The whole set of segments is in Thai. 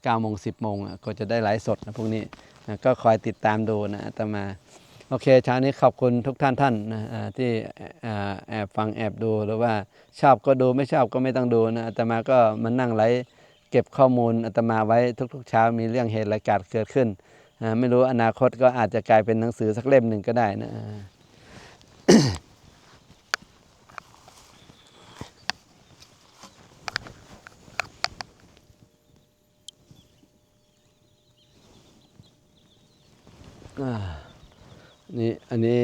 9 โมง 10 โมงก็จะได้ไลฟ์สดนะพวกนี้ก็คอยติดตามดูนะอาตมาโอเคเช้านี้ขอบคุณทุกท่านนะที่แอบฟังแอบดูหรือว่าชอบก็ดูไม่ชอบก็ไม่ต้องดูนะอาตมาก็มานั่งไลฟ์เก็บข้อมูลอาตมาไว้ทุกๆเช้ามีเรื่องเหตุรายการเกิดขึ้นไม่รู้อนาคตก็อาจจะกลายเป็นหนังสือสักเล่มหนึ่งก็ได้นะนี่อันนี้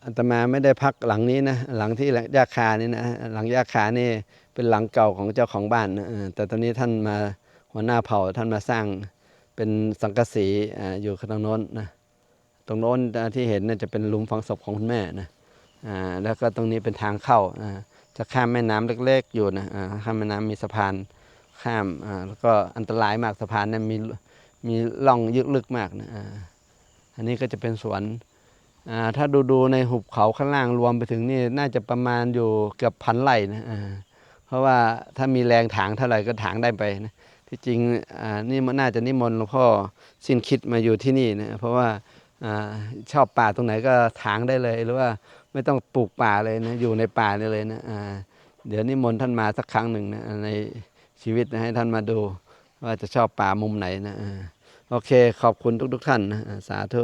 อาตมาไม่ได้พักหลังนี้นะหลังที่ยาคานี่นะหลังยาคานี่เป็นหลังเก่าของเจ้าของบ้านนะแต่ตอนนี้ท่านมาหัวหน้าเผ่าท่านมาสร้างเป็นสังกะสีอยู่ตรงโน้นนะตรงโน้นที่เห็นน่าจะเป็นหลุมฝังศพของคุณแม่นะแล้วก็ตรงนี้เป็นทางเข้าจะข้ามแม่น้ำเล็กๆอยู่นะข้ามแม่น้ำมีสะพานข้ามแล้วก็อันตรายมากสะพานนั้นมีร่องลึกมากนะอันนี้ก็จะเป็นสวนถ้าดูในหุบเขาข้างล่างรวมไปถึงนี่น่าจะประมาณอยู่เกือบ1,000 ไร่นะเพราะว่าถ้ามีแรงถางเท่าไหร่ก็ถางได้ไปนะที่จริงนี่มันน่าจะนิมนต์หลวงพ่อสิ้นคิดมาอยู่ที่นี่นะเพราะว่าชอบป่าตรงไหนก็ถางได้เลยหรือว่าไม่ต้องปลูกป่าเลยนะอยู่ในป่านี่เลยนะเดี๋ยวนิมนต์ท่านมาสักครั้งหนึ่งนะในชีวิตนะให้ท่านมาดูว่าจะชอบป่ามุมไหนนะโอเคขอบคุณทุกท่านนะสาธุ